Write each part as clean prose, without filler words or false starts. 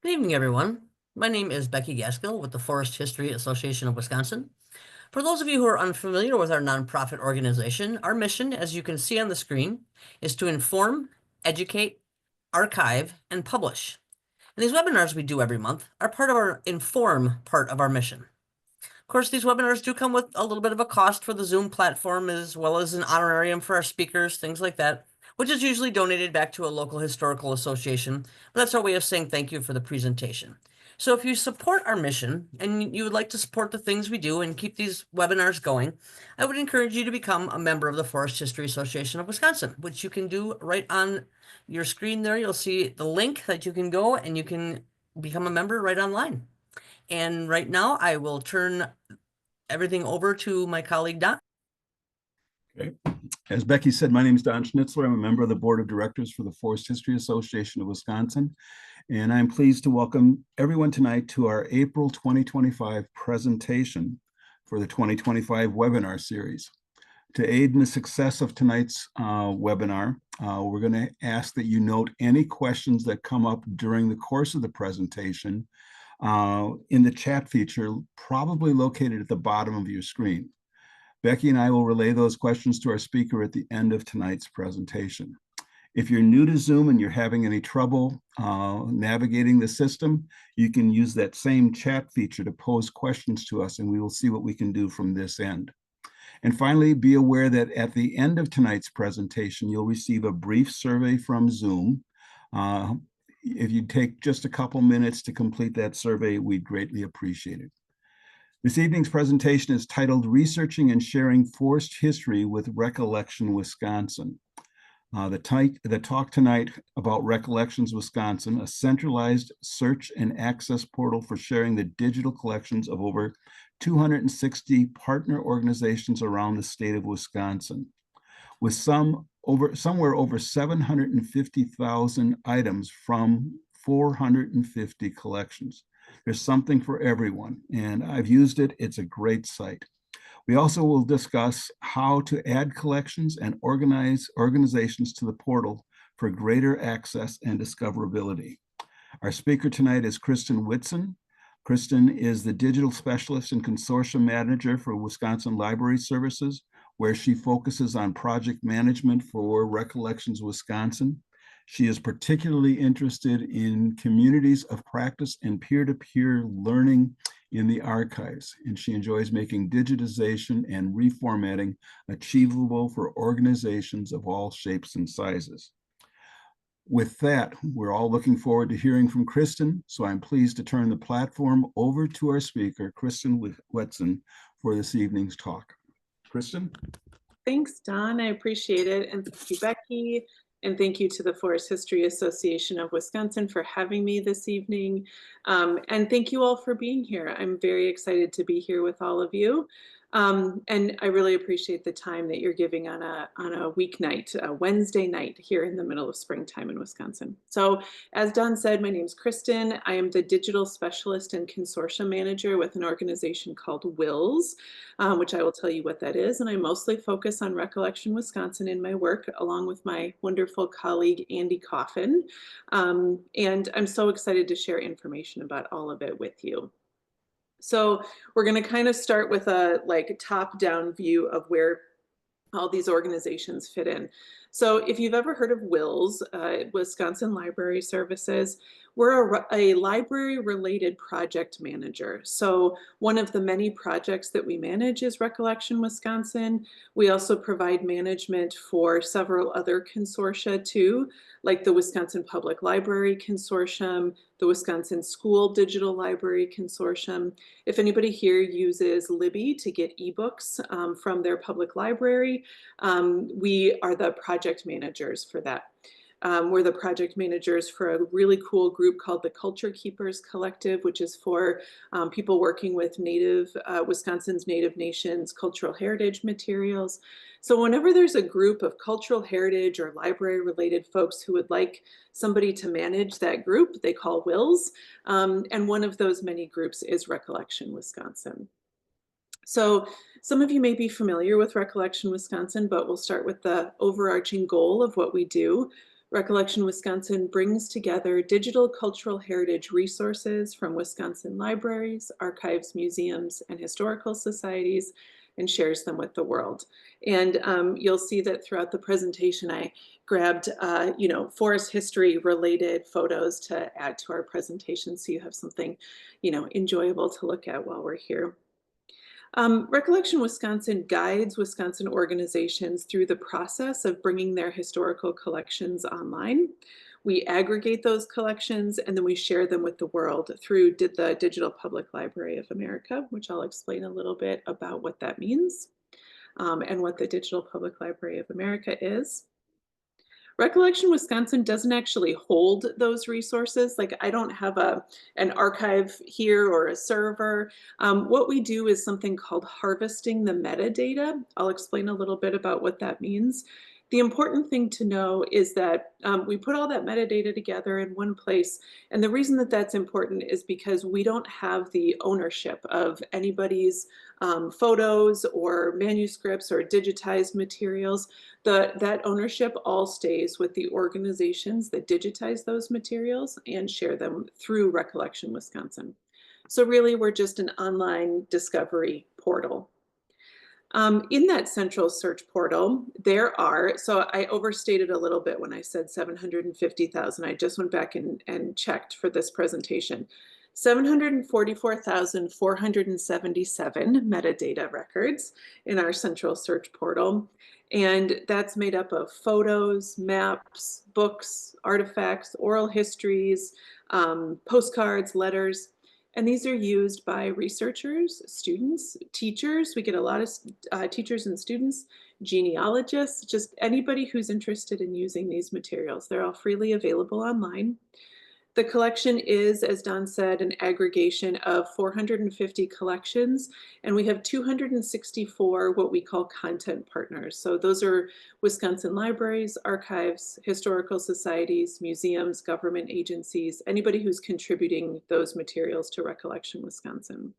Good evening, everyone. My name is Becky Gaskill with the Forest History Association of Wisconsin. For those of you who are unfamiliar with our nonprofit organization, our mission, as you can see on the screen, is to inform, educate, archive, and publish. And these webinars we do every month are part of our inform part of our mission. Of course, these webinars do come with a little bit of a cost for the Zoom platform, as well as an honorarium for our speakers, things like that, which is usually donated back to a local historical association. But that's our way of saying thank you for the presentation. So if you support our mission and you would like to support the things we do and keep these webinars going, I would encourage you to become a member of the Forest History Association of Wisconsin, which you can do right on your screen there. You'll see the link that you can go and you can become a member right online. And right now, I will turn everything over to my colleague, Don. Okay. As Becky said, my name is Don Schnitzler. I'm a member of the Board of Directors for the Forest History Association of Wisconsin, and I'm pleased to welcome everyone tonight to our April 2025 presentation for the 2025 webinar series. To aid in the success of tonight's webinar, we're going to ask that you note any questions that come up during the course of the presentation in the chat feature, probably located at the bottom of your screen. Becky and I will relay those questions to our speaker at the end of tonight's presentation. If you're new to Zoom and you're having any trouble navigating the system, you can use that same chat feature to pose questions to us, and we will see what we can do from this end. And finally, be aware that at the end of tonight's presentation, you'll receive a brief survey from Zoom. If you take just a couple minutes to complete that survey, we'd greatly appreciate it. This evening's presentation is titled Researching and Sharing Forest History with Recollection Wisconsin. The talk tonight about Recollections Wisconsin, a centralized search and access portal for sharing the digital collections of over 260 partner organizations around the state of Wisconsin, with somewhere over 750,000 items from 450 collections. There's something for everyone, and I've used it. It's a great site. We also will discuss how to add collections and organize organizations to the portal for greater access and discoverability. Our speaker tonight is Kristen Whitson. Kristen is the digital specialist and consortium manager for Wisconsin Library Services, where she focuses on project management for Recollections Wisconsin. She is particularly interested in communities of practice and peer-to-peer learning in the archives, and she enjoys making digitization and reformatting achievable for organizations of all shapes and sizes. With that, we're all looking forward to hearing from Kristen, so I'm pleased to turn the platform over to our speaker, Kristen Whitson, for this evening's talk. Kristen? Thanks, Don. I appreciate it. And thank you, Becky. And thank you to the Forest History Association of Wisconsin for having me this evening. And thank you all for being here. I'm very excited to be here with all of you. And I really appreciate the time that you're giving on a weeknight, a Wednesday night here in the middle of springtime in Wisconsin. So as Don said, my name is Kristen. I am the digital specialist and consortium manager with an organization called WiLS, which I will tell you what that is. And I mostly focus on Recollection Wisconsin in my work, along with my wonderful colleague, Andy Coffin. And I'm so excited to share information about all of it with you. So we're going to kind of start with a top-down view of where all these organizations fit in. So if you've ever heard of WiLS, Wisconsin Library Services, we're a library-related project manager. So one of the many projects that we manage is Recollection Wisconsin. We also provide management for several other consortia too, like the Wisconsin Public Library Consortium, the Wisconsin School Digital Library Consortium. If anybody here uses Libby to get ebooks from their public library, we are the project managers for that. We're the project managers for a really cool group called the Culture Keepers Collective, which is for people working with Wisconsin's Native Nations cultural heritage materials. So whenever there's a group of cultural heritage or library related folks who would like somebody to manage that group, they call WiLS. And one of those many groups is Recollection Wisconsin. So some of you may be familiar with Recollection Wisconsin, but we'll start with the overarching goal of what we do. Recollection Wisconsin brings together digital cultural heritage resources from Wisconsin libraries, archives, museums, and historical societies, and shares them with the world. And you'll see that throughout the presentation, I grabbed, forest history related photos to add to our presentation, so you have something, enjoyable to look at while we're here. Recollection Wisconsin guides Wisconsin organizations through the process of bringing their historical collections online. We aggregate those collections and then we share them with the world through the Digital Public Library of America, which I'll explain a little bit about what that means and what the Digital Public Library of America is. Recollection Wisconsin doesn't actually hold those resources. Like I don't have an archive here or a server. What we do is something called harvesting the metadata. I'll explain a little bit about what that means. The important thing to know is that we put all that metadata together in one place. And the reason that that's important is because we don't have the ownership of anybody's photos or manuscripts or digitized materials. That ownership all stays with the organizations that digitize those materials and share them through Recollection Wisconsin. So really, we're just an online discovery portal. In that central search portal, there are, so I overstated a little bit when I said 750,000. I just went back and checked for this presentation. 744,477 metadata records in our central search portal. And that's made up of photos, maps, books, artifacts, oral histories, postcards, letters. And these are used by researchers, students, teachers. We get a lot of teachers and students, genealogists, just anybody who's interested in using these materials. They're all freely available online. The collection is, as Don said, an aggregation of 450 collections, and we have 264 what we call content partners. So those are Wisconsin libraries, archives, historical societies, museums, government agencies, anybody who's contributing those materials to Recollection Wisconsin.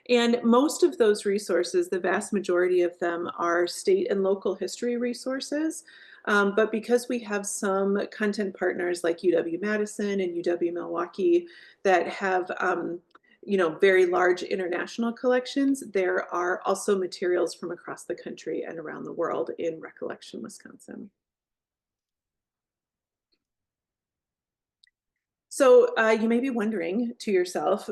And most of those resources, the vast majority of them, are state and local history resources. But because we have some content partners like UW-Madison and UW-Milwaukee that have very large international collections, there are also materials from across the country and around the world in Recollection Wisconsin. So you may be wondering to yourself,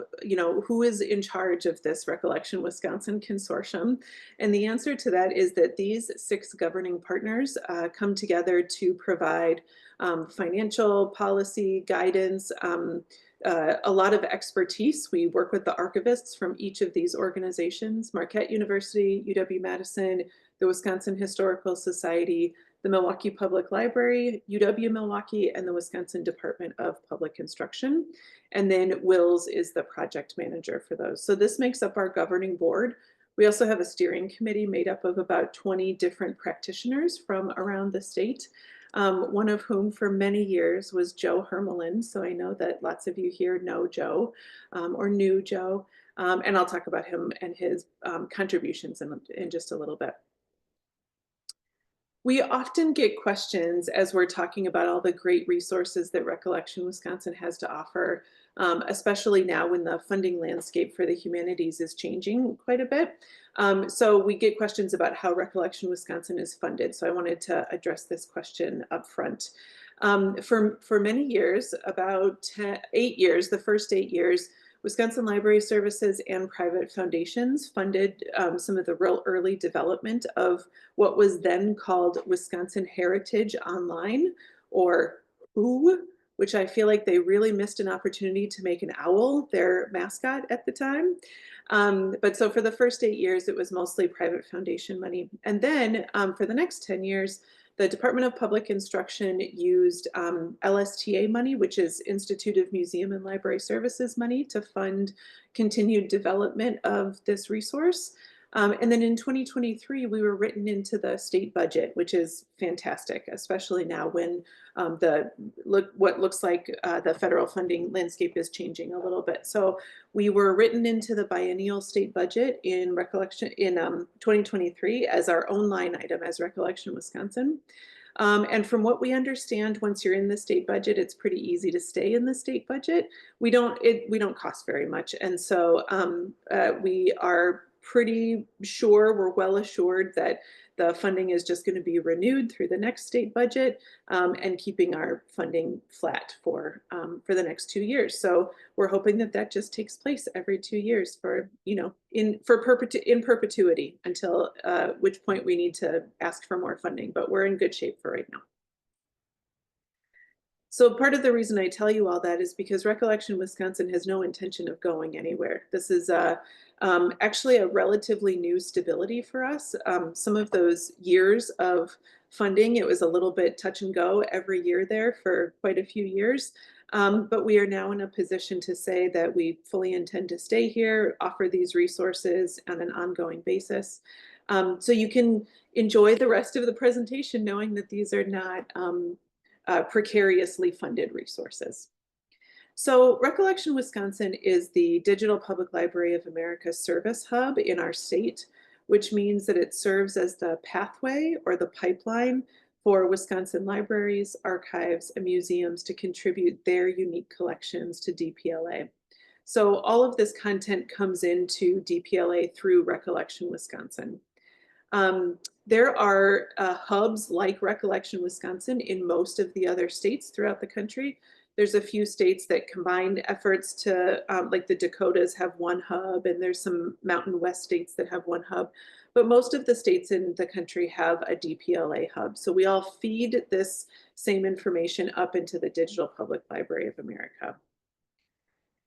who is in charge of this Recollection Wisconsin consortium? And the answer to that is that these 6 governing partners come together to provide financial policy guidance, a lot of expertise. We work with the archivists from each of these organizations: Marquette University, UW-Madison, the Wisconsin Historical Society, the Milwaukee Public Library, UW-Milwaukee, and the Wisconsin Department of Public Instruction. And then WiLS is the project manager for those. So this makes up our governing board. We also have a steering committee made up of about 20 different practitioners from around the state, one of whom for many years was Joe Hermelin. So I know that lots of you here know Joe or knew Joe. And I'll talk about him and his contributions in just a little bit. We often get questions as we're talking about all the great resources that Recollection Wisconsin has to offer, especially now when the funding landscape for the humanities is changing quite a bit. So we get questions about how Recollection Wisconsin is funded. So I wanted to address this question up front. For many years, about 8 years, the first 8 years, Wisconsin Library Services and private foundations funded some of the real early development of what was then called Wisconsin Heritage Online, or WHO, which I feel like they really missed an opportunity to make an owl their mascot at the time. But so for the first 8 years, it was mostly private foundation money. And then for the next 10 years, the Department of Public Instruction used LSTA money, which is Institute of Museum and Library Services money, to fund continued development of this resource. And then in 2023, we were written into the state budget, which is fantastic, especially now when what looks like the federal funding landscape is changing a little bit. So we were written into the biennial state budget in 2023 as our own line item as Recollection Wisconsin. And from what we understand, once you're in the state budget, it's pretty easy to stay in the state budget. We don't cost very much, and so we are pretty sure, we're well assured that the funding is just going to be renewed through the next state budget, and keeping our funding flat for the next 2 years. So we're hoping that that just takes place every 2 years for, in perpetuity until which point we need to ask for more funding. But we're in good shape for right now. So part of the reason I tell you all that is because Recollection Wisconsin has no intention of going anywhere. This is actually a relatively new stability for us. Some of those years of funding, it was a little bit touch and go every year there for quite a few years. But we are now in a position to say that we fully intend to stay here, offer these resources on an ongoing basis. So you can enjoy the rest of the presentation knowing that these are not precariously funded resources. So Recollection Wisconsin is the Digital Public Library of America service hub in our state, which means that it serves as the pathway or the pipeline for Wisconsin libraries, archives, and museums to contribute their unique collections to DPLA. So all of this content comes into DPLA through Recollection Wisconsin. There are hubs like Recollection Wisconsin in most of the other states throughout the country. There's a few states that combine efforts to, like the Dakotas have one hub, and there's some Mountain West states that have one hub. But most of the states in the country have a DPLA hub. So we all feed this same information up into the Digital Public Library of America.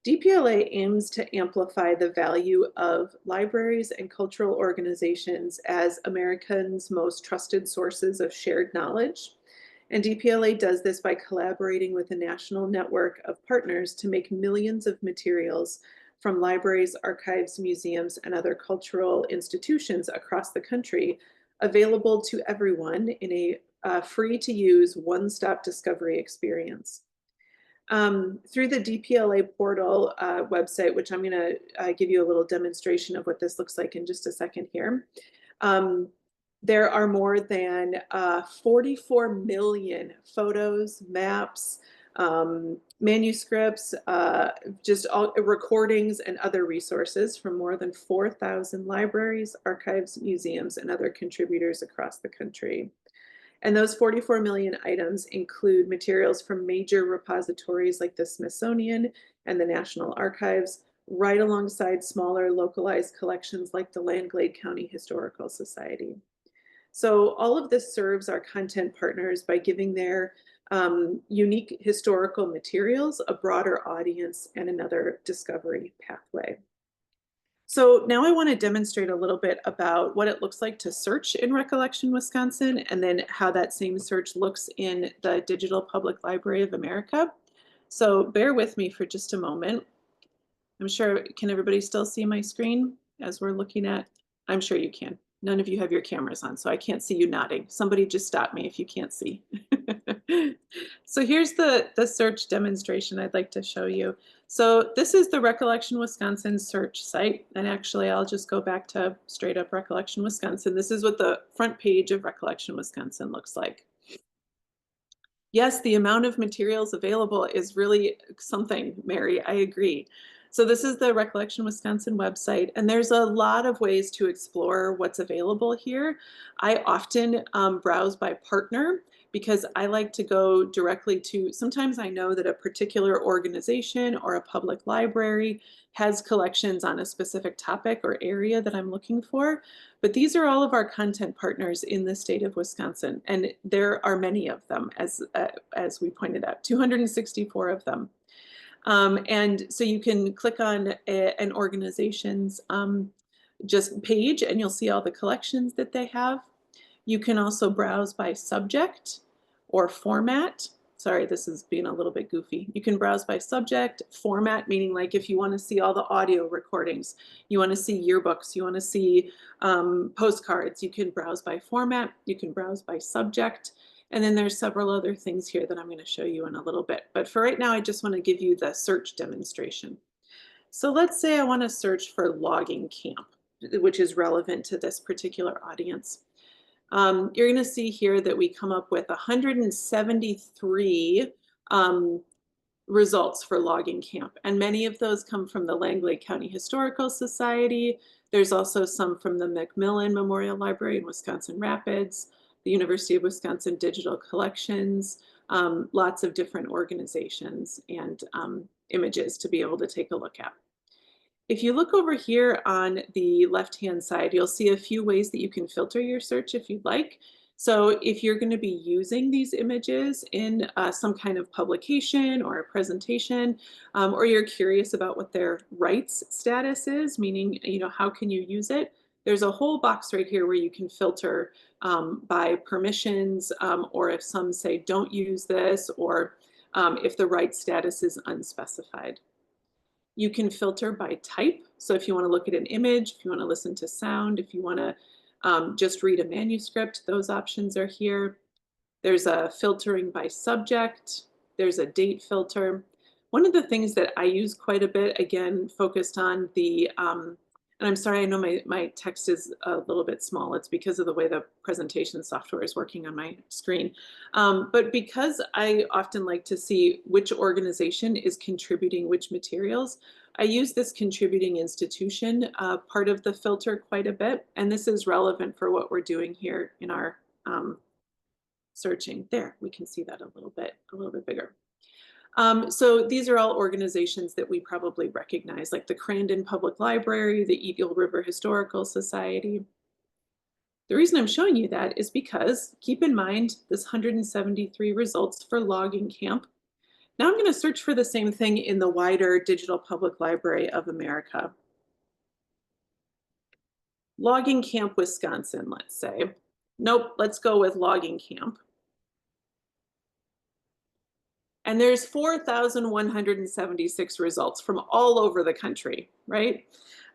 DPLA aims to amplify the value of libraries and cultural organizations as Americans' most trusted sources of shared knowledge. And DPLA does this by collaborating with a national network of partners to make millions of materials from libraries, archives, museums, and other cultural institutions across the country available to everyone in a free-to-use one-stop discovery experience. Through the DPLA portal website, which I'm going to give you a little demonstration of what this looks like in just a second here. There are more than 44 million photos, maps, manuscripts, just all recordings and other resources from more than 4,000 libraries, archives, museums, and other contributors across the country. And those 44 million items include materials from major repositories like the Smithsonian and the National Archives, right alongside smaller localized collections like the Landglade County Historical Society. So all of this serves our content partners by giving their unique historical materials a broader audience and another discovery pathway. So now I want to demonstrate a little bit about what it looks like to search in Recollection Wisconsin, and then how that same search looks in the Digital Public Library of America. So bear with me for just a moment. I'm sure, can everybody still see my screen as we're looking at? I'm sure you can. None of you have your cameras on, so I can't see you nodding. Somebody just stop me if you can't see. So here's the search demonstration I'd like to show you. So this is the Recollection Wisconsin search site. And actually, I'll just go back to straight up Recollection Wisconsin. This is what the front page of Recollection Wisconsin looks like. Yes, the amount of materials available is really something, Mary, I agree. So this is the Recollection Wisconsin website, and there's a lot of ways to explore what's available here. I often browse by partner because I like to go directly to, sometimes I know that a particular organization or a public library has collections on a specific topic or area that I'm looking for. But these are all of our content partners in the state of Wisconsin, and there are many of them, as we pointed out, 264 of them. And so you can click on an organization's just page, and you'll see all the collections that they have. You can also browse by subject or format. Sorry, this is being a little bit goofy. You can browse by subject, format, meaning like if you want to see all the audio recordings, you want to see yearbooks, you want to see postcards, you can browse by format, you can browse by subject. And then there's several other things here that I'm going to show you in a little bit. But for right now, I just want to give you the search demonstration. So let's say I want to search for logging camp, which is relevant to this particular audience. You're going to see here that we come up with 173 results for logging camp. And many of those come from the Langley County Historical Society. There's also some from the Macmillan Memorial Library in Wisconsin Rapids, the University of Wisconsin Digital Collections, lots of different organizations and images to be able to take a look at. If you look over here on the left-hand side, you'll see a few ways that you can filter your search if you'd like. So if you're going to be using these images in some kind of publication or a presentation, or you're curious about what their rights status is, meaning, how can you use it? There's a whole box right here where you can filter by permissions, or if some say don't use this, or if the rights status is unspecified. You can filter by type. So if you want to look at an image, if you want to listen to sound, if you want to just read a manuscript, those options are here. There's a filtering by subject. There's a date filter. One of the things that I use quite a bit, again, focused on the, and I'm sorry, I know my text is a little bit small. It's because of the way the presentation software is working on my screen. But because I often like to see which organization is contributing which materials, I use this contributing institution part of the filter quite a bit. And this is relevant for what we're doing here in our searching. There, we can see that a little bit bigger. So these are all organizations that we probably recognize, like the Crandon Public Library, the Eagle River Historical Society. The reason I'm showing you that is because, keep in mind, this 173 results for logging camp. Now I'm going to search for the same thing in the wider Digital Public Library of America. Logging Camp, Wisconsin, let's say. Nope, let's go with logging camp. And there's 4,176 results from all over the country, right?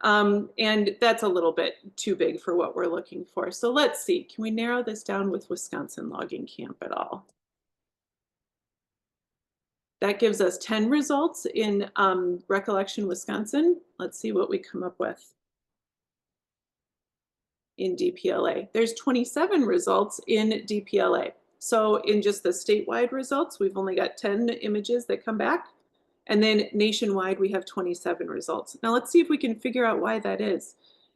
And that's a little bit too big for what we're looking for. So let's see, can we narrow this down with Wisconsin logging camp at all? That gives us 10 results in Recollection, Wisconsin. Let's see what we come up with in DPLA. There's 27 results in DPLA. So in just the statewide results, we've only got 10 images that come back. And then nationwide, we have 27 results. Now let's see if we can figure out why that is.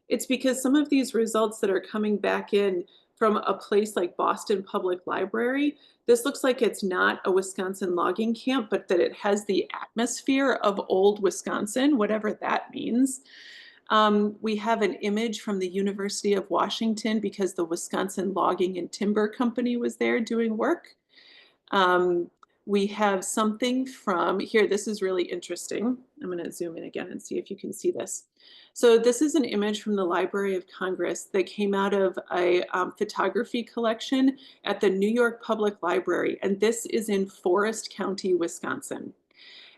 It's because some of these results that are coming back in from a place like Boston Public Library, this looks like it's not a Wisconsin logging camp, but that it has the atmosphere of old Wisconsin, whatever that means. We have an image from the University of Washington because the Wisconsin Logging and Timber Company was there doing work. We have something from here. This is really interesting. I'm going to zoom in again and see if you can see this. So this is an image from the Library of Congress that came out of a photography collection at the New York Public Library. And this is in Forest County, Wisconsin.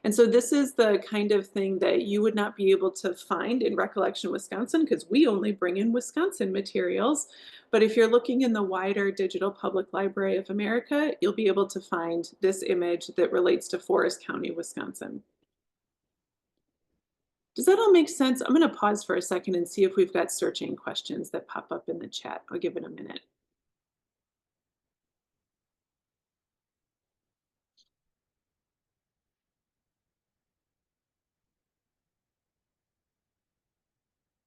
And so this is the kind of thing that you would not be able to find in Recollection, Wisconsin, because we only bring in Wisconsin materials. But if you're looking in the wider Digital Public Library of America, you'll be able to find this image that relates to Forest County, Wisconsin. Does that all make sense? I'm going to pause for a second and see if we've got searching questions that pop up in the chat. I'll give it a minute.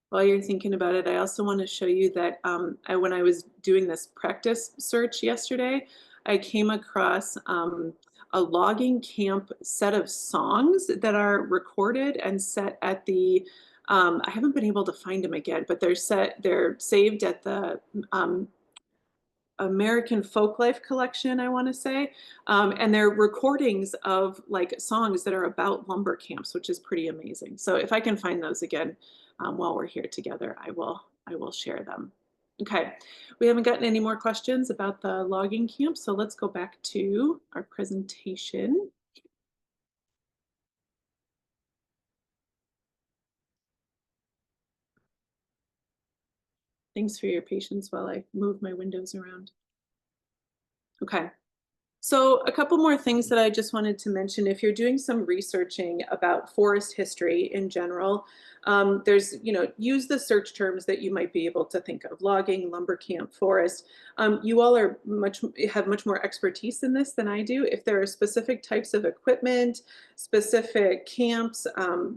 While you're thinking about it, I also want to show you that when I was doing this practice search yesterday, I came across a logging camp set of songs that are recorded and set at the, I haven't been able to find them again, but they're saved at the American Folklife collection, I want to say. And they're recordings of like songs that are about lumber camps, which is pretty amazing. So if I can find those again while we're here together, I will share them. Okay, we haven't gotten any more questions about the logging camp, so let's go back to our presentation. Thanks for your patience while I move my windows around. Okay. So a couple more things that I just wanted to mention. If you're doing some researching about forest history in general, there's, use the search terms that you might be able to think of: logging, lumber camp, forest. You all have much more expertise in this than I do. If there are specific types of equipment, specific camps,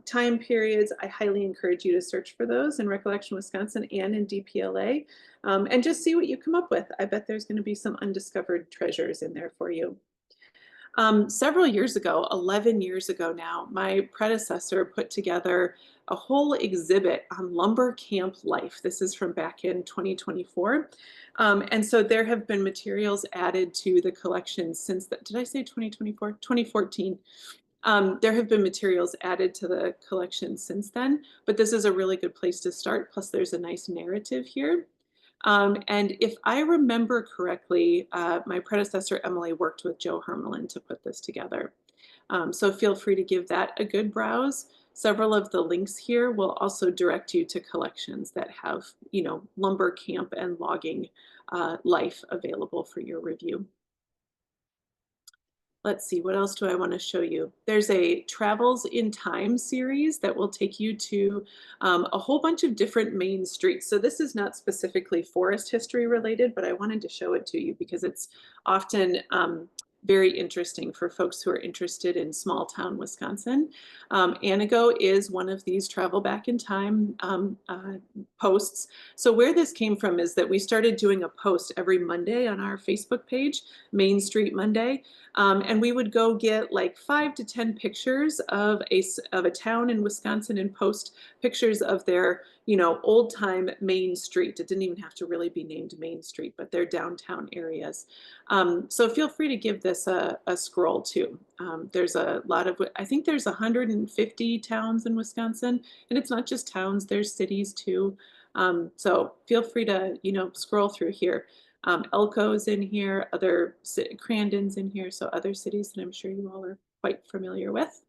time periods, I highly encourage you to search for those in Recollection Wisconsin and in DPLA. And just see what you come up with. I bet there's going to be some undiscovered treasures in there for you. Several years ago, 11 years ago now, my predecessor put together a whole exhibit on lumber camp life. This is from back in 2024. And so there have been materials added to the collection since that. Did I say 2024? 2014. There have been materials added to the collection since then, but this is a really good place to start. Plus, there's a nice narrative here. And if I remember correctly, my predecessor, Emily, worked with Joe Hermelin to put this together. So feel free to give that a good browse. Several of the links here will also direct you to collections that have, lumber camp and logging life available for your review. Let's see, what else do I want to show you? There's a Travels in Time series that will take you to a whole bunch of different main streets. So this is not specifically forest history related, but I wanted to show it to you because it's often very interesting for folks who are interested in small town Wisconsin. Anago is one of these travel back in time posts. So where this came from is that we started doing a post every Monday on our Facebook page, Main Street Monday. And we would go get like 5 to 10 pictures of a town in Wisconsin and post pictures of their, old time main street. It didn't even have to really be named Main Street, but their downtown areas. So feel free to give this a scroll too. There's a lot of, I think there's 150 towns in Wisconsin, and it's not just towns, there's cities too. So feel free to, scroll through here. Elko's in here, Crandon's in here, so other cities that I'm sure you all are quite familiar with.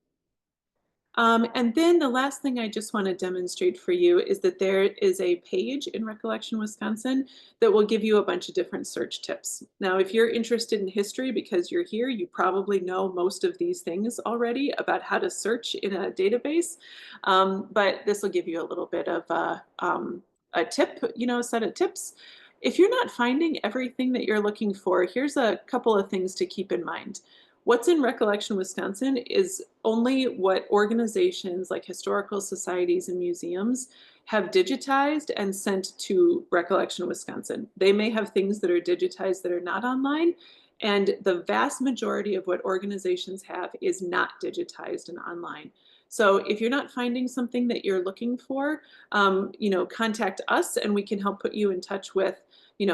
And then the last thing I just want to demonstrate for you is that there is a page in Recollection Wisconsin that will give you a bunch of different search tips. Now, if you're interested in history because you're here, you probably know most of these things already about how to search in a database, but this will give you a little bit of a tip, a set of tips. If you're not finding everything that you're looking for, here's a couple of things to keep in mind. What's in Recollection Wisconsin is only what organizations like historical societies and museums have digitized and sent to Recollection Wisconsin. They may have things that are digitized that are not online, and the vast majority of what organizations have is not digitized and online. So if you're not finding something that you're looking for, contact us and we can help put you in touch with,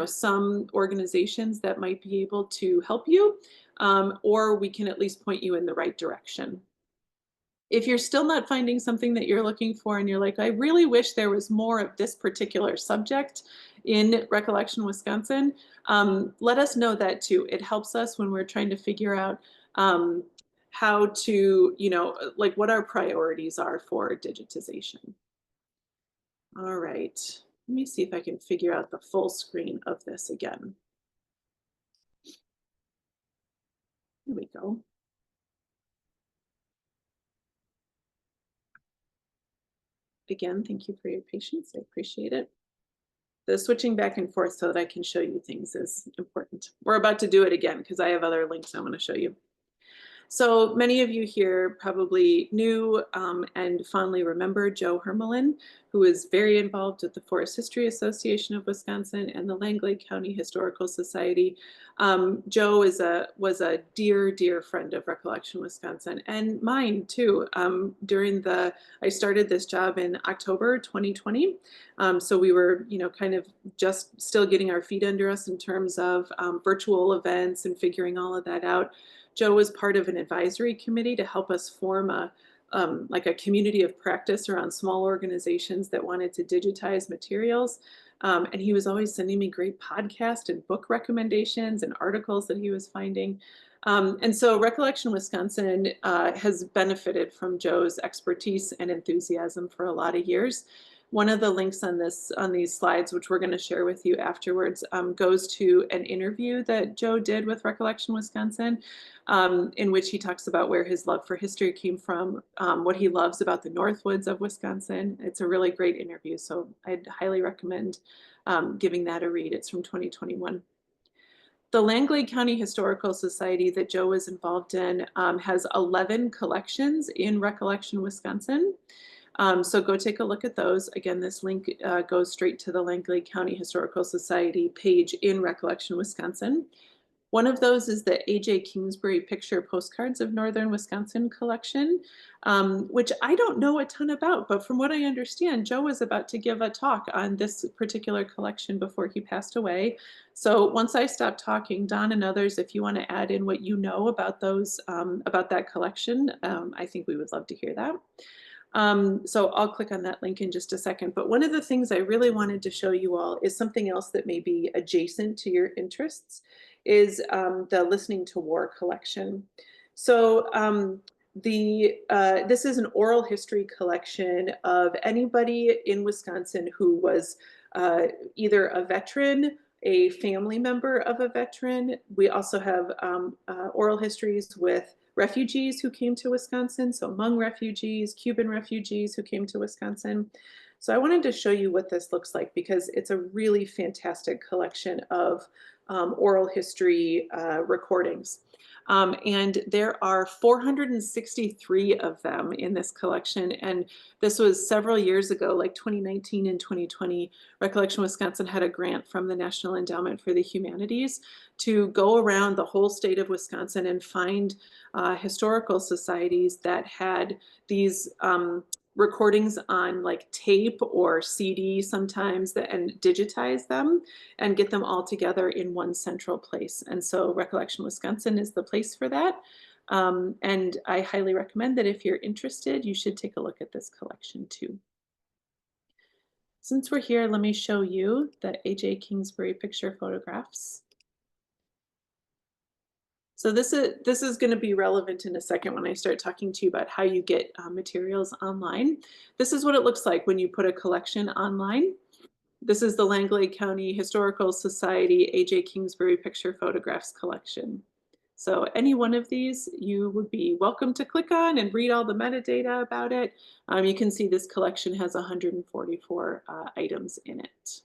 some organizations that might be able to help you. Or we can at least point you in the right direction. If you're still not finding something that you're looking for and you're like, I really wish there was more of this particular subject in Recollection Wisconsin, let us know that too. It helps us when we're trying to figure out how to, like what our priorities are for digitization. All right, let me see if I can figure out the full screen of this again. Here we go. Again, thank you for your patience. I appreciate it. The switching back and forth so that I can show you things is important. We're about to do it again because I have other links I want to show you. So many of you here probably knew and fondly remember Joe Hermelin, who is very involved with the Forest History Association of Wisconsin and the Langley County Historical Society. Joe was a dear, dear friend of Recollection Wisconsin and mine too. I started this job in October 2020. So we were, kind of just still getting our feet under us in terms of virtual events and figuring all of that out. Joe was part of an advisory committee to help us form like a community of practice around small organizations that wanted to digitize materials. And he was always sending me great podcast and book recommendations and articles that he was finding. And so Recollection Wisconsin has benefited from Joe's expertise and enthusiasm for a lot of years. One of the links on these slides, which we're going to share with you afterwards, goes to an interview that Joe did with Recollection Wisconsin, in which he talks about where his love for history came from, what he loves about the Northwoods of Wisconsin. It's a really great interview, so I'd highly recommend giving that a read. It's from 2021. The Langley County Historical Society that Joe was involved in has 11 collections in Recollection, Wisconsin. So go take a look at those. Again, this link goes straight to the Langley County Historical Society page in Recollection, Wisconsin. One of those is the A.J. Kingsbury Picture Postcards of Northern Wisconsin collection, which I don't know a ton about, but from what I understand, Joe was about to give a talk on this particular collection before he passed away. So once I stop talking, Don and others, if you want to add in what you know about those, about that collection, I think we would love to hear that. So I'll click on that link in just a second. But one of the things I really wanted to show you all is something else that may be adjacent to your interests, is the Listening to War collection. So this is an oral history collection of anybody in Wisconsin who was either a veteran, a family member of a veteran. We also have oral histories with refugees who came to Wisconsin, so Hmong refugees, Cuban refugees who came to Wisconsin. So I wanted to show you what this looks like because it's a really fantastic collection of oral history recordings. And there are 463 of them in this collection. And this was several years ago, like 2019 and 2020, Recollection Wisconsin had a grant from the National Endowment for the Humanities to go around the whole state of Wisconsin and find historical societies that had these recordings on like tape or CD sometimes and digitize them and get them all together in one central place. And so Recollection Wisconsin is the place for that. And I highly recommend that if you're interested, you should take a look at this collection too. Since we're here, let me show you the A.J. Kingsbury picture photographs. So this is going to be relevant in a second when I start talking to you about how you get materials online. This is what it looks like when you put a collection online. This is the Langley County Historical Society A.J. Kingsbury Picture Photographs Collection. So any one of these you would be welcome to click on and read all the metadata about it. You can see this collection has 144 items in it.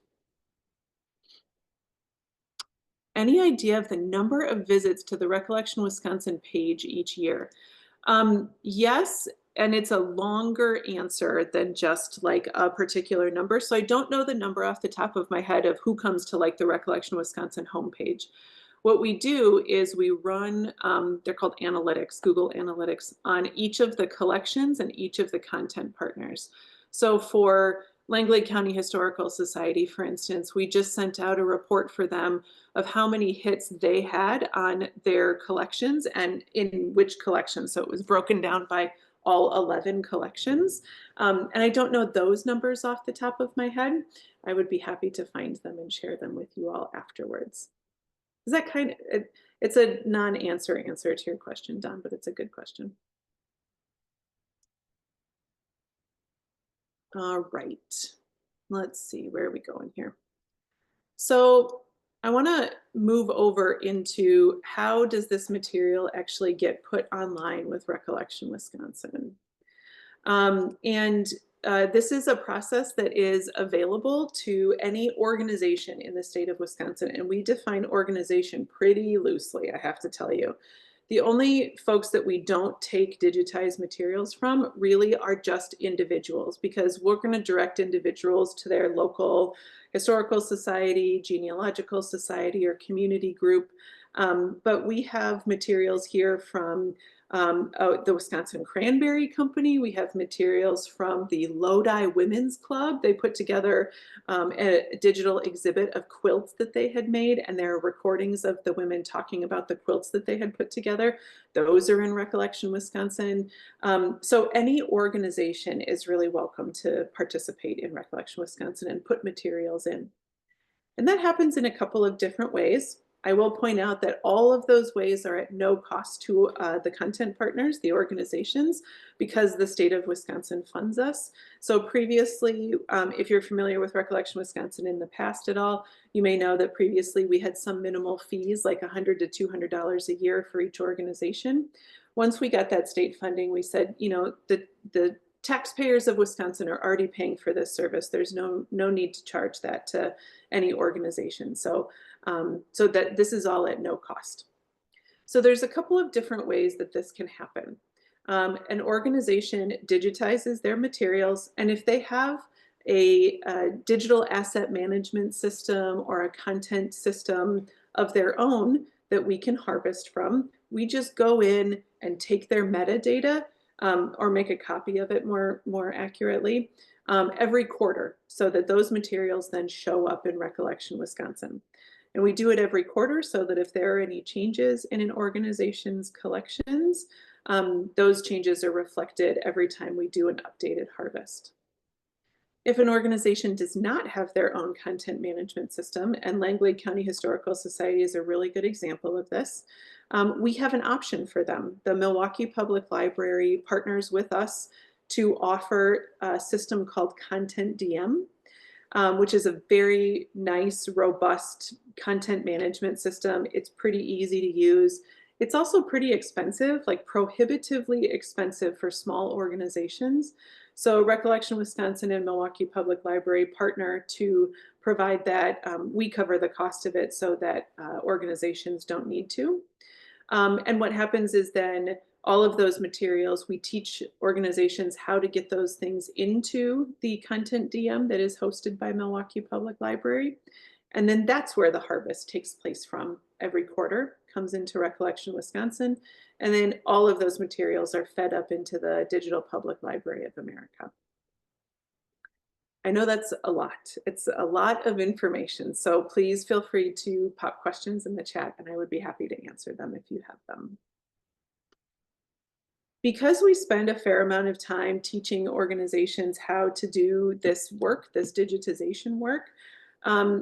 Any idea of the number of visits to the Recollection Wisconsin page each year? Yes, and it's a longer answer than just like a particular number. So I don't know the number off the top of my head of who comes to like the Recollection Wisconsin homepage. What we do is we run, they're called analytics, Google Analytics, on each of the collections and each of the content partners. So for Langley County Historical Society, for instance, we just sent out a report for them of how many hits they had on their collections and in which collections. So it was broken down by all 11 collections. And I don't know those numbers off the top of my head. I would be happy to find them and share them with you all afterwards. Is that kind of, it's a non-answer answer to your question, Don, but it's a good question. All right, let's see, where are we going here? So I want to move over into how does this material actually get put online with Recollection Wisconsin? This is a process that is available to any organization in the state of Wisconsin, and we define organization pretty loosely, I have to tell you. The only folks that we don't take digitized materials from really are just individuals, because we're going to direct individuals to their local historical society, genealogical society, or community group. But we have materials here from the Wisconsin Cranberry Company. We have materials from the Lodi Women's Club. They put together a digital exhibit of quilts that they had made, and there are recordings of the women talking about the quilts that they had put together. Those are in Recollection Wisconsin. So any organization is really welcome to participate in Recollection Wisconsin and put materials in. And that happens in a couple of different ways. I will point out that all of those ways are at no cost to the content partners, the organizations, because the state of Wisconsin funds us. So previously, if you're familiar with Recollection Wisconsin in the past at all, you may know that previously we had some minimal fees, like $100 to $200 a year for each organization. Once we got that state funding, we said, you know, the taxpayers of Wisconsin are already paying for this service. There's no need to charge that to any organization. So that this is all at no cost. So there's a couple of different ways that this can happen. An organization digitizes their materials, and if they have a digital asset management system or a content system of their own that we can harvest from, we just go in and take their metadata or make a copy of it more accurately every quarter, so that those materials then show up in Recollection Wisconsin. And we do it every quarter so that if there are any changes in an organization's collections, those changes are reflected every time we do an updated harvest. If an organization does not have their own content management system, and Langley County Historical Society is a really good example of this, we have an option for them. The Milwaukee Public Library partners with us to offer a system called Content DM, which is a very nice, robust content management system. It's pretty easy to use. It's also pretty expensive, like prohibitively expensive for small organizations. So Recollection Wisconsin and Milwaukee Public Library partner to provide that. We cover the cost of it so that organizations don't need to. And what happens is then all of those materials, we teach organizations how to get those things into the content DM that is hosted by Milwaukee Public Library. And then that's where the harvest takes place from every quarter, comes into Recollection Wisconsin. And then all of those materials are fed up into the Digital Public Library of America. I know that's a lot. It's a lot of information. So please feel free to pop questions in the chat and I would be happy to answer them if you have them. Because we spend a fair amount of time teaching organizations how to do this work, this digitization work,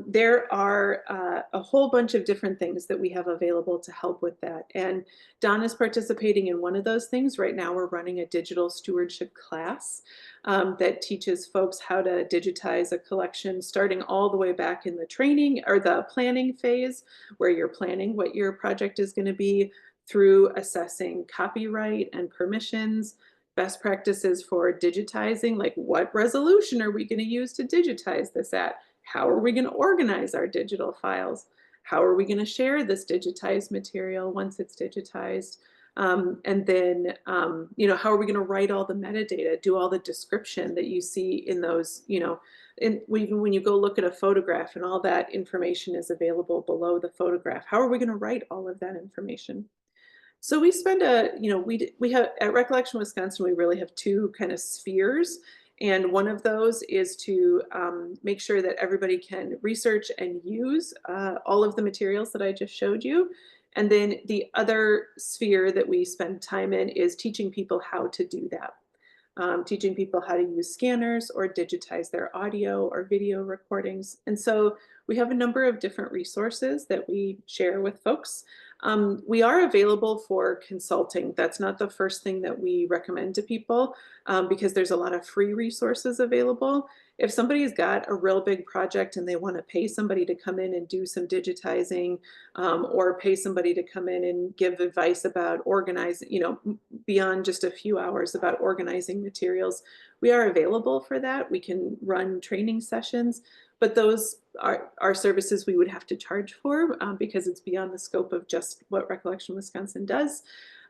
there are a whole bunch of different things that we have available to help with that. And Don is participating in one of those things. Right now, we're running a digital stewardship class that teaches folks how to digitize a collection, starting all the way back in the training or the planning phase, where you're planning what your project is going to be, through assessing copyright and permissions, best practices for digitizing, like what resolution are we going to use to digitize this at? How are we going to organize our digital files? How are we going to share this digitized material once it's digitized? And then, you know, how are we going to write all the metadata, do all the description that you see in those, you know, even when you go look at a photograph and all that information is available below the photograph, how are we going to write all of that information? So we spend you know, we have at Recollection Wisconsin, we really have two kind of spheres. And one of those is to make sure that everybody can research and use all of the materials that I just showed you. And then the other sphere that we spend time in is teaching people how to do that. Teaching people how to use scanners or digitize their audio or video recordings. And so we have a number of different resources that we share with folks. We are available for consulting. That's not the first thing that we recommend to people because there's a lot of free resources available. If somebody's got a real big project and they want to pay somebody to come in and do some digitizing or pay somebody to come in and give advice about organizing, you know, beyond just a few hours about organizing materials, we are available for that. We can run training sessions, but those are services we would have to charge for because it's beyond the scope of just what Recollection Wisconsin does.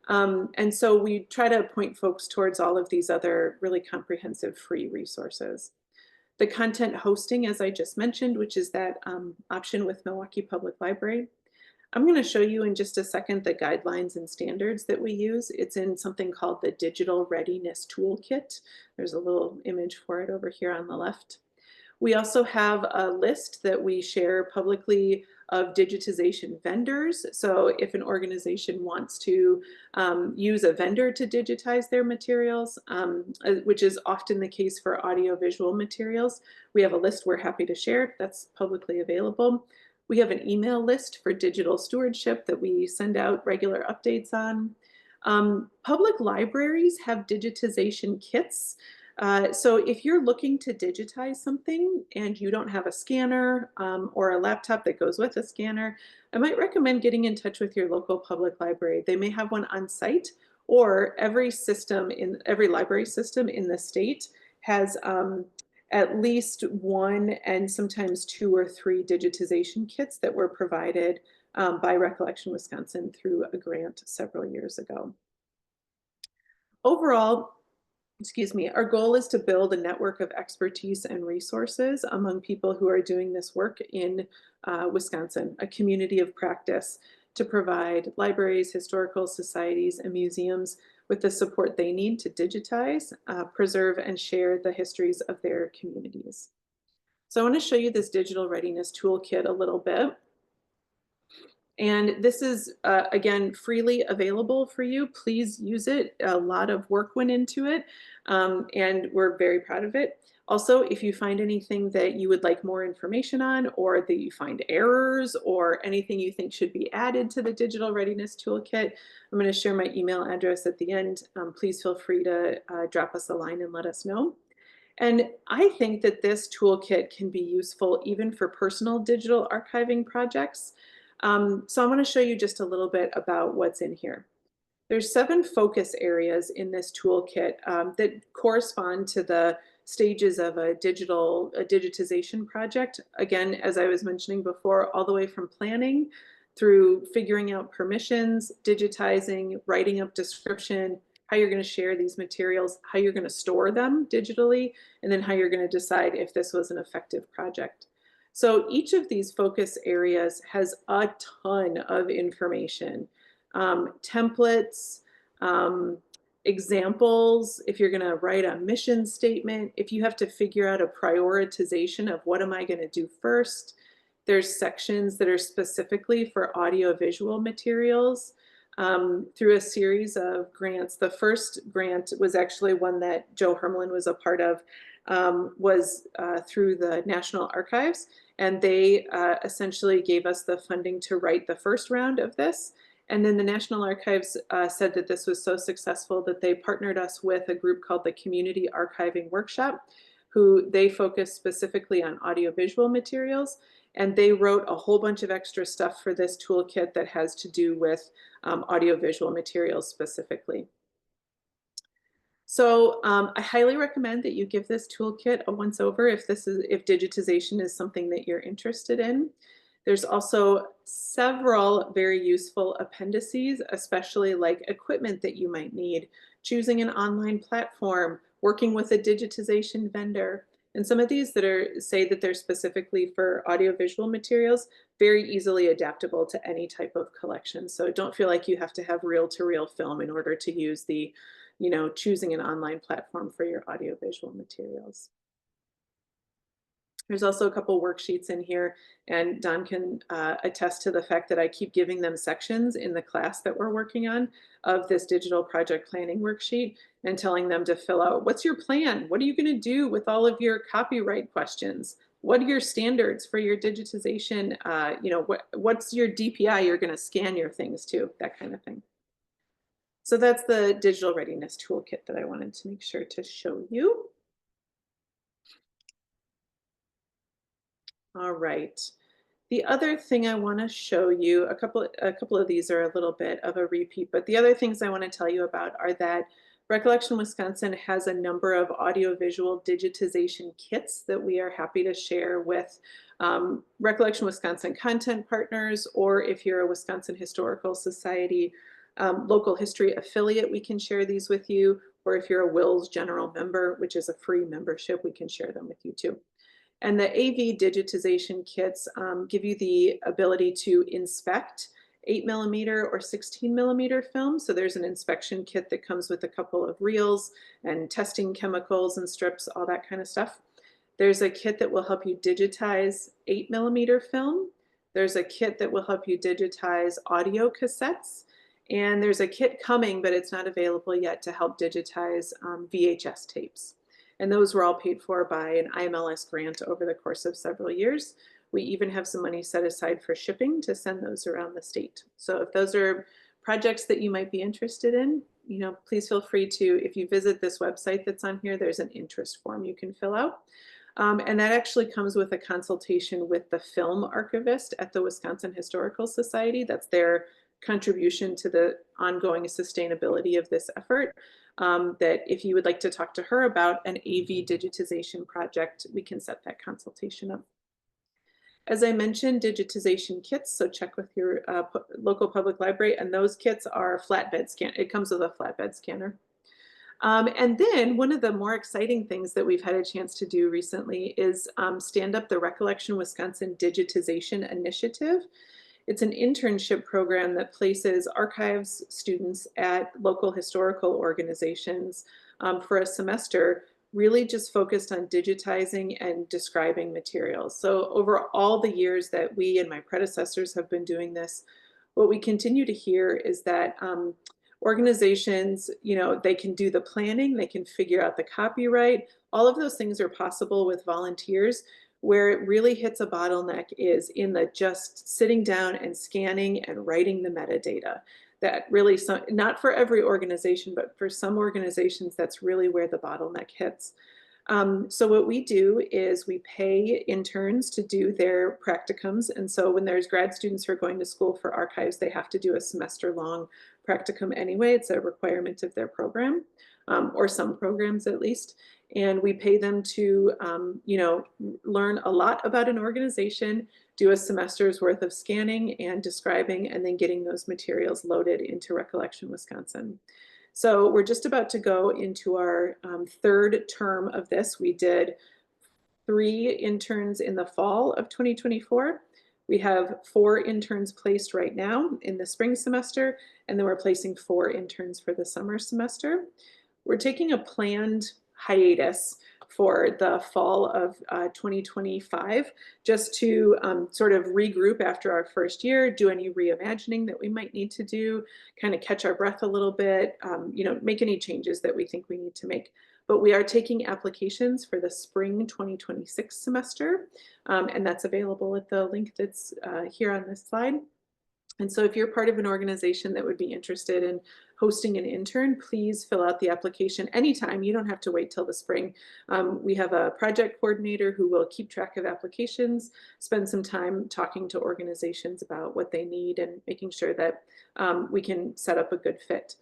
And so we try to point folks towards all of these other really comprehensive free resources. The content hosting, as I just mentioned, which is that option with Milwaukee Public Library. I'm going to show you in just a second the guidelines and standards that we use. It's in something called the Digital Readiness Toolkit. There's a little image for it over here on the left. We also have a list that we share publicly of digitization vendors. So if an organization wants to use a vendor to digitize their materials, which is often the case for audiovisual materials, we have a list we're happy to share that's publicly available. We have an email list for digital stewardship that we send out regular updates on. Public libraries have digitization kits. So if you're looking to digitize something and you don't have a scanner or a laptop that goes with a scanner, I might recommend getting in touch with your local public library. They may have one on site, or every library system in the state has at least one and sometimes 2 or 3 digitization kits that were provided by Recollection Wisconsin through a grant several years ago. Overall, excuse me, our goal is to build a network of expertise and resources among people who are doing this work in Wisconsin, a community of practice to provide libraries, historical societies, and museums with the support they need to digitize, preserve, and share the histories of their communities. So I want to show you this digital readiness toolkit a little bit. And this is, again, freely available for you. Please use it. A lot of work went into it, and we're very proud of it. Also, if you find anything that you would like more information on, or that you find errors, or anything you think should be added to the Digital Readiness Toolkit, I'm going to share my email address at the end. Please feel free to drop us a line and let us know. And I think that this toolkit can be useful even for personal digital archiving projects. So I'm going to show you just a little bit about what's in here. There's 7 focus areas in this toolkit that correspond to the stages of a digitization project. Again, as I was mentioning before, all the way from planning through figuring out permissions, digitizing, writing up description, how you're going to share these materials, how you're going to store them digitally, and then how you're going to decide if this was an effective project. So each of these focus areas has a ton of information, templates, examples, if you're going to write a mission statement, if you have to figure out a prioritization of what am I going to do first. There's sections that are specifically for audiovisual materials through a series of grants. The first grant was actually one that Joe Hermelin was a part of, was through the National Archives. And they essentially gave us the funding to write the first round of this. And then the National Archives said that this was so successful that they partnered us with a group called the Community Archiving Workshop, who they focus specifically on audiovisual materials. And they wrote a whole bunch of extra stuff for this toolkit that has to do with audiovisual materials specifically. So I highly recommend that you give this toolkit a once over if digitization is something that you're interested in. There's also several very useful appendices, especially like equipment that you might need, choosing an online platform, working with a digitization vendor. And some of these that say that they're specifically for audiovisual materials, very easily adaptable to any type of collection. So don't feel like you have to have reel-to-reel film in order to use the choosing an online platform for your audiovisual materials. There's also a couple worksheets in here, and Don can attest to the fact that I keep giving them sections in the class that we're working on of this digital project planning worksheet and telling them to fill out, what's your plan? What are you going to do with all of your copyright questions? What are your standards for your digitization? What's your DPI you're going to scan your things to? That kind of thing. So that's the digital readiness toolkit that I wanted to make sure to show you. All right. The other thing I want to show you, a couple of these are a little bit of a repeat, but the other things I want to tell you about are that Recollection Wisconsin has a number of audiovisual digitization kits that we are happy to share with Recollection Wisconsin content partners, or if you're a Wisconsin Historical Society local history affiliate, we can share these with you, or if you're a WiLS general member, which is a free membership, we can share them with you too. And the AV digitization kits give you the ability to inspect 8mm or 16mm film. So there's an inspection kit that comes with a couple of reels and testing chemicals and strips, all that kind of stuff. There's a kit that will help you digitize 8mm film. There's a kit that will help you digitize audio cassettes. And there's a kit coming, but it's not available yet, to help digitize VHS tapes. And those were all paid for by an IMLS grant over the course of several years. We even have some money set aside for shipping to send those around the state. So if those are projects that you might be interested in, please feel free to, if you visit this website that's on here, there's an interest form you can fill out. And that actually comes with a consultation with the film archivist at the Wisconsin Historical Society. That's their contribution to the ongoing sustainability of this effort. That if you would like to talk to her about an AV digitization project, we can set that consultation up. As I mentioned, digitization kits, so check with your local public library, and those kits are flatbed scan. It comes with a flatbed scanner. And then one of the more exciting things that we've had a chance to do recently is stand up the Recollection Wisconsin Digitization Initiative. It's an internship program that places archives students at local historical organizations for a semester, really just focused on digitizing and describing materials. So over all the years that we and my predecessors have been doing this, what we continue to hear is that organizations, they can do the planning, they can figure out the copyright. All of those things are possible with volunteers. Where it really hits a bottleneck is in the just sitting down and scanning and writing the metadata. That really, not for every organization, but for some organizations, that's really where the bottleneck hits. So what we do is we pay interns to do their practicums. And so when there's grad students who are going to school for archives, they have to do a semester-long practicum anyway. It's a requirement of their program, or some programs at least. And we pay them to, learn a lot about an organization, do a semester's worth of scanning and describing, and then getting those materials loaded into Recollection Wisconsin. So we're just about to go into our third term of this. We did 3 interns in the fall of 2024. We have 4 interns placed right now in the spring semester, and then we're placing 4 interns for the summer semester. We're taking a planned hiatus for the fall of 2025, just to sort of regroup after our first year, do any reimagining that we might need to do, kind of catch our breath a little bit, make any changes that we think we need to make. But we are taking applications for the spring 2026 semester, and that's available at the link that's here on this slide. And so if you're part of an organization that would be interested in hosting an intern, please fill out the application anytime. You don't have to wait till the spring. We have a project coordinator who will keep track of applications, spend some time talking to organizations about what they need and making sure that we can set up a good fit.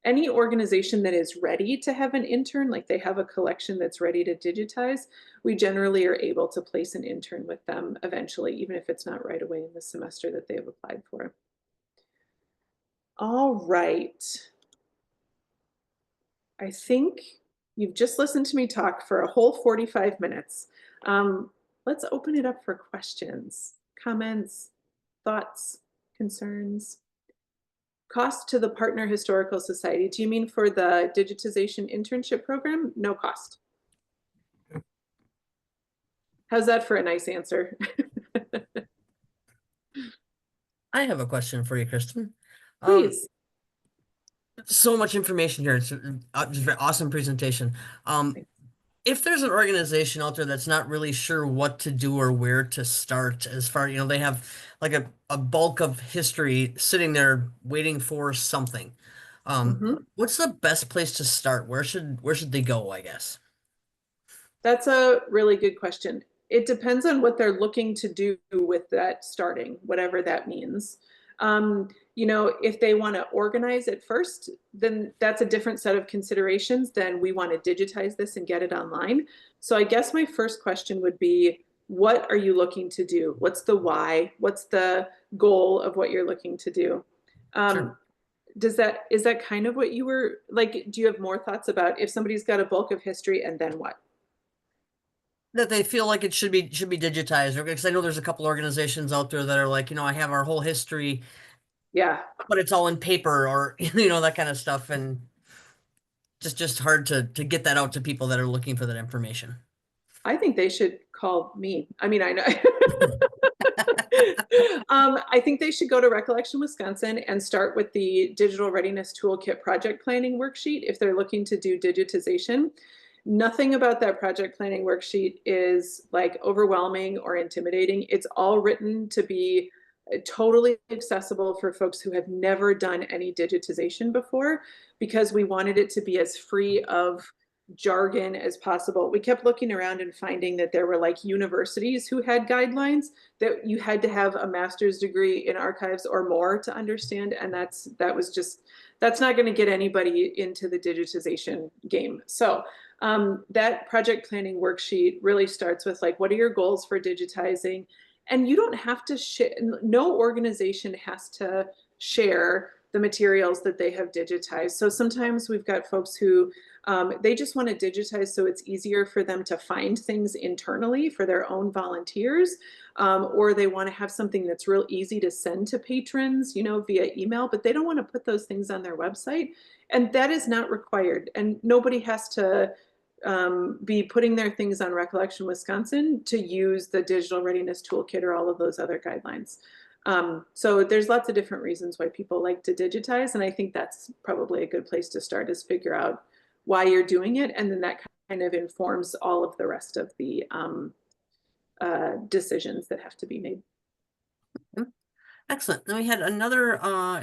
Any organization that is ready to have an intern, like they have a collection that's ready to digitize, we generally are able to place an intern with them eventually, even if it's not right away in the semester that they have applied for. All right. I think you've just listened to me talk for a whole 45 minutes. Let's open it up for questions, comments, thoughts, concerns. Cost to the Partner Historical Society. Do you mean for the digitization internship program? No cost. How's that for a nice answer? I have a question for you, Kristen. Please. So much information here. It's just an awesome presentation. If there's an organization out there that's not really sure what to do or where to start, as far, they have like a bulk of history sitting there waiting for something. What's the best place to start? Where should they go, I guess? That's a really good question. It depends on what they're looking to do with that starting, whatever that means. If they want to organize it first, then that's a different set of considerations than we want to digitize this and get it online. So I guess my first question would be, what are you looking to do? What's the why? What's the goal of what you're looking to do? Sure. Is that kind of what you were like? Do you have more thoughts about if somebody's got a bulk of history and then what? That they feel like it should be digitized, because I know there's a couple organizations out there that are like, I have our whole history, Yeah. but it's all in paper, or that kind of stuff, and just hard to get that out to people that are looking for that information. I think they should call me. I mean, I know. I think they should go to Recollection Wisconsin and start with the Digital Readiness Toolkit project planning worksheet if they're looking to do digitization. Nothing about that project planning worksheet is like overwhelming or intimidating. It's all written to be totally accessible for folks who have never done any digitization before, because we wanted it to be as free of jargon as possible. We kept looking around and finding that there were like universities who had guidelines that you had to have a master's degree in archives or more to understand, and that's not going to get anybody into the digitization game. So that project planning worksheet really starts with like, what are your goals for digitizing? And you don't have to share, no organization has to share the materials that they have digitized. So sometimes we've got folks who they just want to digitize so it's easier for them to find things internally for their own volunteers, or they want to have something that's real easy to send to patrons, you know, via email, but they don't want to put those things on their website. And that is not required. And nobody has to be putting their things on Recollection Wisconsin to use the Digital Readiness Toolkit or all of those other guidelines. So there's lots of different reasons why people like to digitize. And I think that's probably a good place to start, is figure out why you're doing it. And then that kind of informs all of the rest of the decisions that have to be made. Excellent. Then we had another,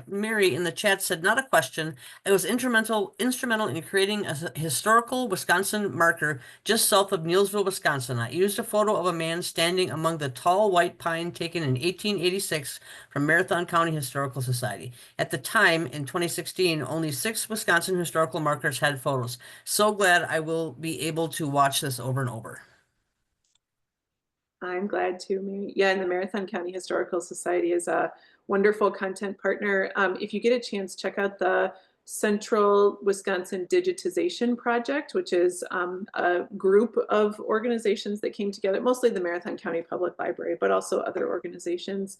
Mary in the chat said, not a question. I was instrumental in creating a historical Wisconsin marker just south of Neillsville, Wisconsin. I used a photo of a man standing among the tall white pine taken in 1886 from Marathon County Historical Society. At the time, in 2016, only 6 Wisconsin historical markers had photos. So glad I will be able to watch this over and over. I'm glad to, Mary. Yeah, and the Marathon County Historical Society is a wonderful content partner. If you get a chance, check out the Central Wisconsin Digitization Project, which is a group of organizations that came together, mostly the Marathon County Public Library, but also other organizations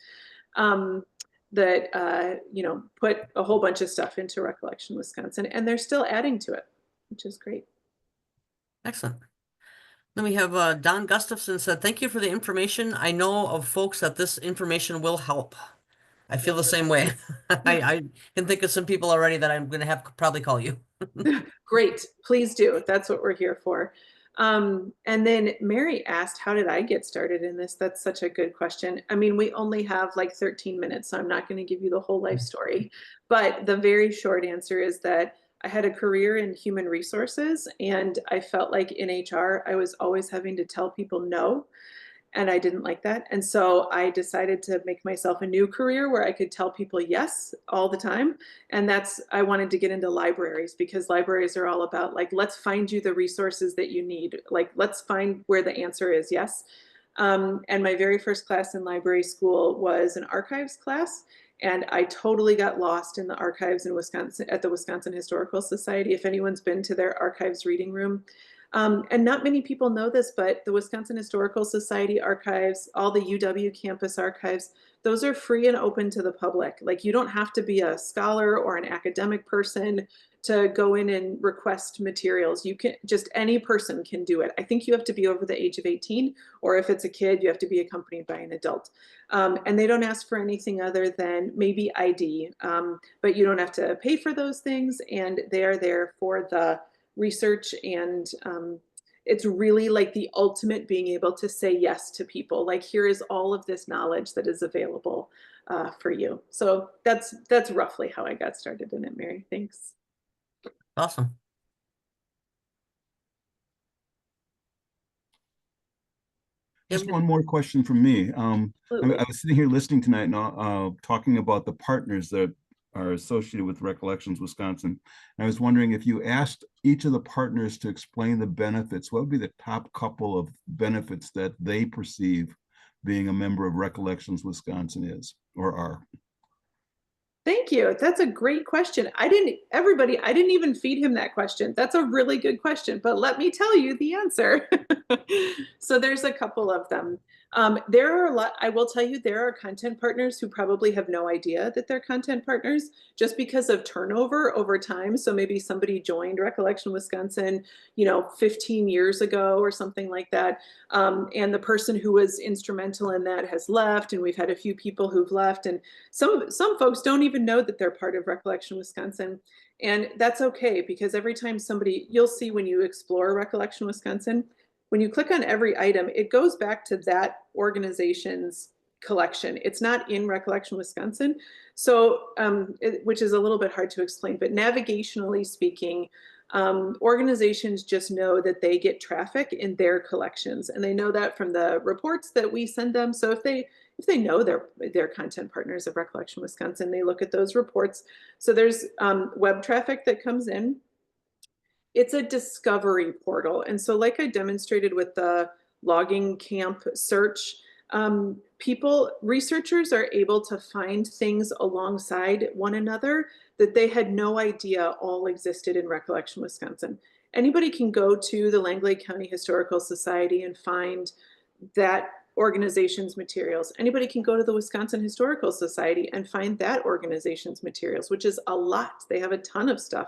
that you know, put a whole bunch of stuff into Recollection Wisconsin, and they're still adding to it, which is great. Excellent. Then we have Don Gustafson said, thank you for the information. I know of folks that this information will help. I feel the same way. I can think of some people already that I'm going to have probably call you. Great, please do. That's what we're here for. And then Mary asked, how did I get started in this? That's such a good question. I mean, we only have like 13 minutes, so I'm not going to give you the whole life story. But the very short answer is that I had a career in human resources, and I felt like in HR, I was always having to tell people no. And I didn't like that. And so I decided to make myself a new career where I could tell people yes all the time. And I wanted to get into libraries, because libraries are all about like, let's find you the resources that you need. Like, let's find where the answer is yes. And my very first class in library school was an archives class. And I totally got lost in the archives in Wisconsin at the Wisconsin Historical Society. If anyone's been to their archives reading room, and not many people know this, but the Wisconsin Historical Society archives, all the UW campus archives, those are free and open to the public. Like, you don't have to be a scholar or an academic person to go in and request materials. You can, just any person can do it. I think you have to be over the age of 18, or if it's a kid, you have to be accompanied by an adult. And they don't ask for anything other than maybe ID, but you don't have to pay for those things, and they are there for the research. And it's really like the ultimate being able to say yes to people. Like, here is all of this knowledge that is available for you. So that's roughly how I got started in it, Mary. Thanks. Awesome. Just one more question from me. I was sitting here listening tonight and talking about the partners that are associated with Recollections Wisconsin. And I was wondering, if you asked each of the partners to explain the benefits, what would be the top couple of benefits that they perceive being a member of Recollections Wisconsin is or are? Thank you. That's a great question. I didn't even feed him that question. That's a really good question, but let me tell you the answer. So there's a couple of them. There are a lot, I will tell you, there are content partners who probably have no idea that they're content partners just because of turnover over time. So maybe somebody joined Recollection Wisconsin, 15 years ago or something like that. And the person who was instrumental in that has left, and we've had a few people who've left, and some folks don't even know that they're part of Recollection Wisconsin. And that's okay, because every time you'll see when you explore Recollection Wisconsin, when you click on every item, it goes back to that organization's collection. It's not in Recollection Wisconsin, so which is a little bit hard to explain, but navigationally speaking, organizations just know that they get traffic in their collections, and they know that from the reports that we send them. So if they know they're content partners of Recollection Wisconsin, they look at those reports. So there's web traffic that comes in. It's a discovery portal. And so like I demonstrated with the logging camp search, researchers are able to find things alongside one another that they had no idea all existed in Recollection Wisconsin. Anybody can go to the Langley County Historical Society and find that organization's materials. Anybody can go to the Wisconsin Historical Society and find that organization's materials, which is a lot. They have a ton of stuff.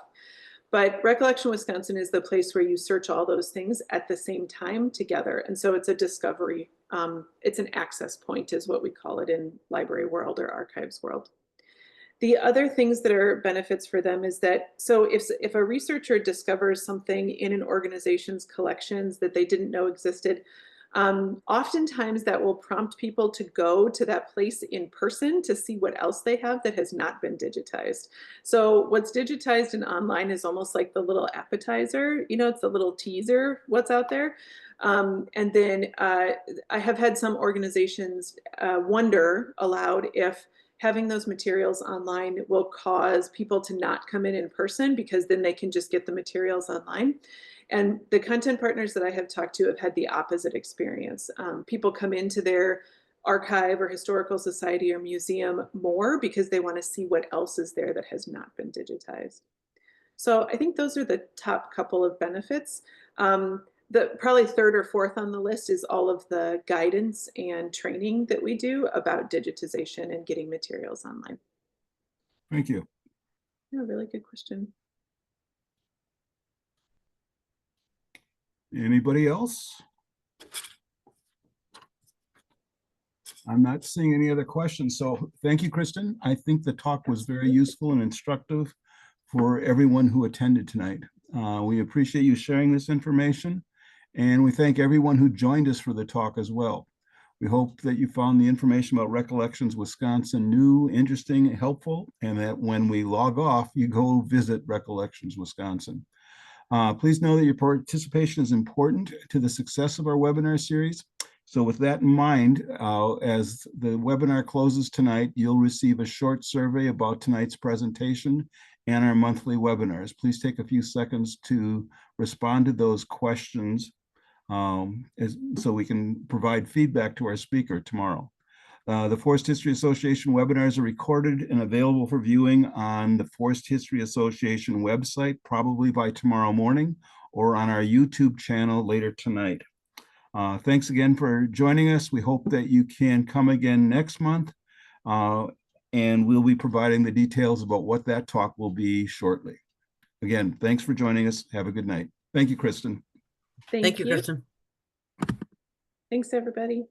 But Recollection Wisconsin is the place where you search all those things at the same time together. And so it's a discovery, it's an access point is what we call it in library world or archives world. The other things that are benefits for them is that, so if a researcher discovers something in an organization's collections that they didn't know existed, oftentimes that will prompt people to go to that place in person to see what else they have that has not been digitized. So what's digitized and online is almost like the little appetizer, it's the little teaser, what's out there. And then I have had some organizations wonder aloud if having those materials online will cause people to not come in person, because then they can just get the materials online. And the content partners that I have talked to have had the opposite experience. People come into their archive or historical society or museum more because they want to see what else is there that has not been digitized. So I think those are the top couple of benefits. The probably third or fourth on the list is all of the guidance and training that we do about digitization and getting materials online. Thank you. Yeah, really good question. Anybody else? I'm not seeing any other questions. So thank you, Kristen. I think the talk was very useful and instructive for everyone who attended tonight. We appreciate you sharing this information, and we thank everyone who joined us for the talk as well. We hope that you found the information about Recollections Wisconsin new, interesting, helpful, and that when we log off, you go visit Recollections Wisconsin. Please know that your participation is important to the success of our webinar series. So with that in mind, as the webinar closes tonight, you'll receive a short survey about tonight's presentation and our monthly webinars. Please take a few seconds to respond to those questions so we can provide feedback to our speaker tomorrow. The Forest History Association webinars are recorded and available for viewing on the Forest History Association website, probably by tomorrow morning, or on our YouTube channel later tonight. Thanks again for joining us. We hope that you can come again next month, and we'll be providing the details about what that talk will be shortly. Again, thanks for joining us. Have a good night. Thank you, Kristen. Thank you, Kristen. Thanks, everybody.